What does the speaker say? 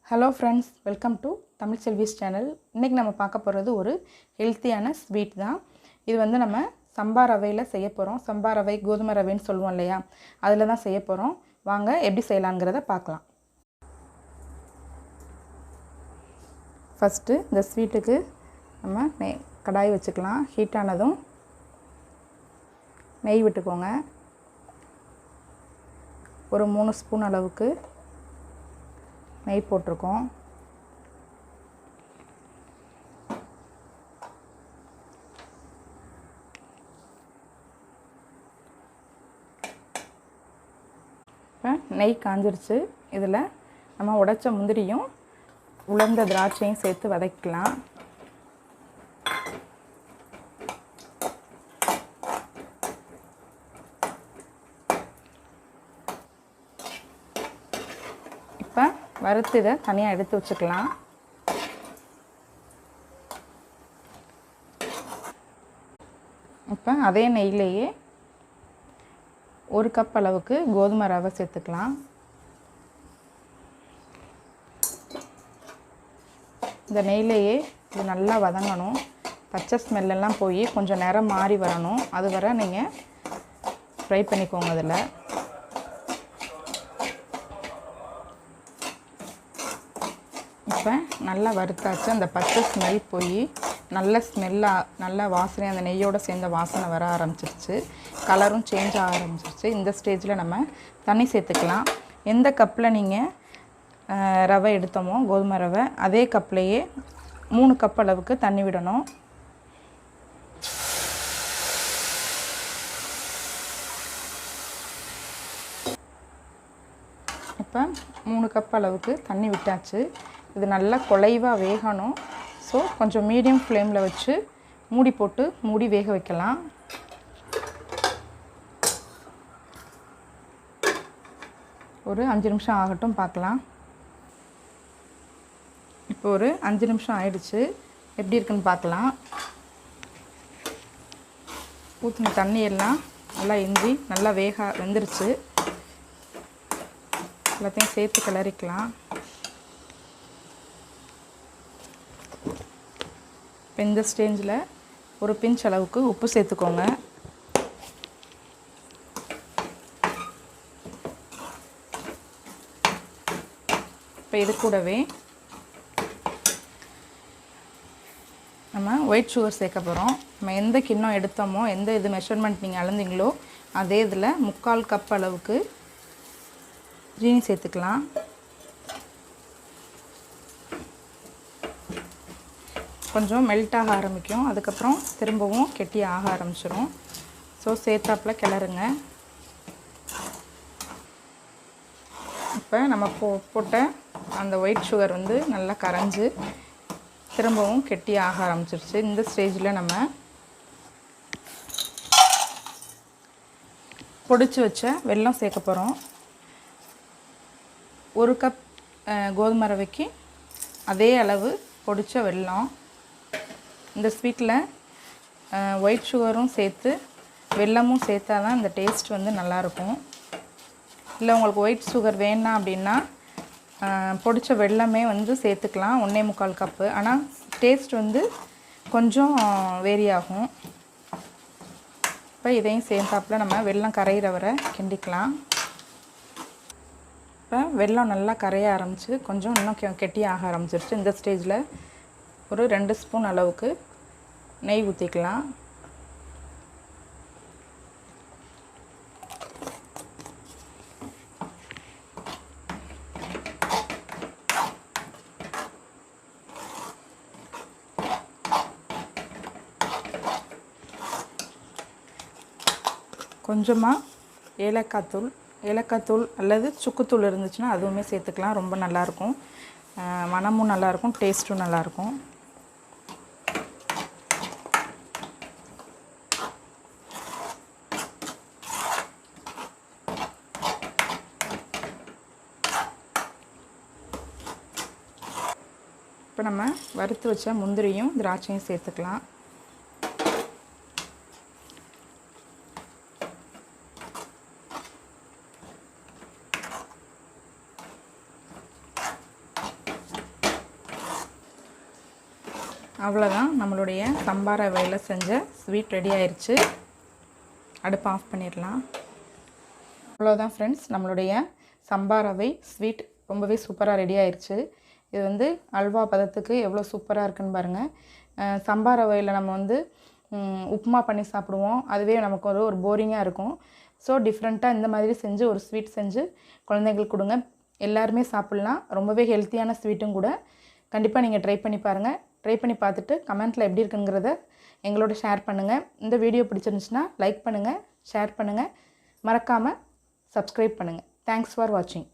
Hello friends, welcome to Tamil Selvi's channel. இன்னைக்கு நம்ம பார்க்க போறது ஒரு ஹெல்தியான ஸ்வீட் தான். இது வந்து நம்ம சம்பா ரவையில செய்ய போறோம். சம்பா ரவை கோதுமை ரவைன்னு சொல்லுவோம் இல்லையா? அதில தான் செய்ய போறோம். வாங்க எப்படி செய்யலாம்ங்கறத பார்க்கலாம். ஃபர்ஸ்ட் இந்த ஸ்வீட்டுக்கு நம்ம கடாய் வச்சுக்கலாம். ஹீட் ஆனதும் நெய் விட்டுக்கோங்க. ஒரு 3 ஸ்பூன் அளவுக்கு நெய் போட்டுருக்கோம். இப்போ நெய் காஞ்சிருச்சு. இதில் நம்ம உடைச்ச முந்திரியும் உலர்ந்த திராட்சையும் சேர்த்து வதக்கலாம். இப்போ வறுத்து இதை தனியாக எடுத்து வச்சுக்கலாம். இப்போ அதே நெய்யிலேயே 1 கப் அளவுக்கு கோதுமை ரவை சேர்த்துக்கலாம். இந்த நெய்யிலேயே இது நல்லா வதங்கணும். பச்சை ஸ்மெல்லாம் போய் கொஞ்சம் நிறம் மாறி வரணும். அது வரை நீங்கள் ஃப்ரை பண்ணிக்கோங்க. அதில் இப்போ நல்லா வறுத்தாச்சு. அந்த பச்சை ஸ்மெல் போய் நல்ல வாசனை, அந்த நெய்யோடு சேர்ந்த வாசனை வர ஆரம்பிச்சிருச்சு. கலரும் சேஞ்ச் ஆக ஆரம்பிச்சிருச்சு. இந்த ஸ்டேஜில் நம்ம தண்ணி சேர்த்துக்கலாம். எந்த கப்பில் நீங்கள் ரவை எடுத்தோமோ கோதுமை ரவை, அதே கப்லேயே 3 கப் அளவுக்கு தண்ணி விடணும். இப்போ 3 கப் அளவுக்கு தண்ணி விட்டாச்சு. இது நல்லா குழைவாக வேகணும். ஸோ கொஞ்சம் மீடியம் ஃப்ளேமில் வச்சு மூடி வேக வைக்கலாம். ஒரு 5 நிமிஷம் ஆகட்டும், பார்க்கலாம். இப்போ ஒரு 5 நிமிஷம் ஆயிடுச்சு. எப்படி இருக்குன்னு பார்க்கலாம். ஊற்றின தண்ணியெல்லாம் நல்லா இஞ்சி நல்லா வெந்துருச்சு. எல்லாத்தையும் சேர்த்து கிளறிக்கலாம். இப்போ இந்த ஸ்டேஜில் ஒரு பிஞ்ச் அளவுக்கு உப்பு சேர்த்துக்கோங்க. இப்போ இது கூடவே நம்ம ஒயிட் சுகர் சேர்க்க போகிறோம். நம்ம எந்த கிண்ணம் எடுத்தோமோ, எந்த இது மெஷர்மெண்ட் நீங்கள் அளந்தீங்களோ அதே இதில் 3/4 கப் அளவுக்கு ஜீனி சேர்த்துக்கலாம். கொஞ்சம் மெல்ட் ஆக ஆரம்பிக்கும். அதுக்கப்புறம் திரும்பவும் கெட்டியாக ஆக ஆரம்பிச்சிடும். ஸோ சேர்த்தாப்பில் கிளறுங்க. இப்போ நம்ம போட்ட அந்த ஒயிட் சுகர் வந்து நல்லா கரைஞ்சி திரும்பவும் கெட்டியாக ஆக ஆரம்பிச்சிருச்சு. இந்த ஸ்டேஜில் நம்ம பொடிச்சு வச்ச வெல்லம் சேர்க்க போகிறோம். 1 கப் கோதுமை ரவைக்கு அதே அளவு பொடிச்ச வெல்லம். இந்த ஸ்வீட்டில் ஒயிட் சுகரும் சேர்த்து வெல்லமும் சேர்த்தா தான் இந்த டேஸ்ட் வந்து நல்லாயிருக்கும். இல்லை உங்களுக்கு ஒயிட் சுகர் வேணாம் அப்படின்னா பொடிச்ச வெல்லமே வந்து சேர்த்துக்கலாம், 1.25 கப்பு. ஆனால் டேஸ்ட் வந்து கொஞ்சம் வேரி ஆகும். இப்போ இதையும் சேர்த்தாப்பில் நம்ம வெல்லம் கரையிற வரை கிண்டிக்கலாம். இப்போ வெல்லம் நல்லா கரைய ஆரம்பிச்சு கொஞ்சம் இன்னும் கெட்டியாக ஆரம்பிச்சிருச்சு. இந்த ஸ்டேஜில் ஒரு 2 ஸ்பூன் அளவுக்கு நெய் ஊற்றிக்கலாம். கொஞ்சமாக ஏலக்காய் தூள் அல்லது சுக்குத்தூள் இருந்துச்சுன்னா அதுவுமே சேர்த்துக்கலாம். ரொம்ப நல்லாயிருக்கும். மணமும் நல்லாயிருக்கும், டேஸ்ட்டும் நல்லாயிருக்கும். இப்போ நம்ம வறுத்து வச்ச முந்திரியும் திராட்சையும் சேர்த்துக்கலாம். அவ்வளோதான், நம்மளுடைய சம்பா ரவையில் செஞ்ச ஸ்வீட் ரெடி ஆயிடுச்சு. அடுப்பு ஆஃப் பண்ணிடலாம். அவ்வளோதான் ஃப்ரெண்ட்ஸ், நம்மளுடைய சம்பா ரவை ஸ்வீட் ரொம்பவே சூப்பராக ரெடி ஆயிடுச்சு. இது வந்து அல்வா பதத்துக்கு எவ்வளோ சூப்பராக இருக்குன்னு பாருங்கள். சம்பா ரவையில் நம்ம வந்து உப்புமா பண்ணி சாப்பிடுவோம், அதுவே நமக்கு ஒரு போரிங்காக இருக்கும். ஸோ டிஃப்ரெண்ட்டாக இந்த மாதிரி செஞ்சு ஒரு ஸ்வீட் செஞ்சு குழந்தைங்களுக்கு கொடுங்க, எல்லாருமே சாப்பிட்லாம். ரொம்பவே ஹெல்த்தியான ஸ்வீட்டும் கூட. கண்டிப்பாக நீங்கள் ட்ரை பண்ணி பாருங்கள். ட்ரை பண்ணி பார்த்துட்டு கமெண்ட்டில் எப்படி இருக்குங்கிறத எங்களோட ஷேர் பண்ணுங்கள். இந்த வீடியோ பிடிச்சிருந்துச்சுன்னா லைக் பண்ணுங்கள், ஷேர் பண்ணுங்கள், மறக்காமல் சப்ஸ்கிரைப் பண்ணுங்கள். தேங்க்ஸ் ஃபார் வாட்சிங்.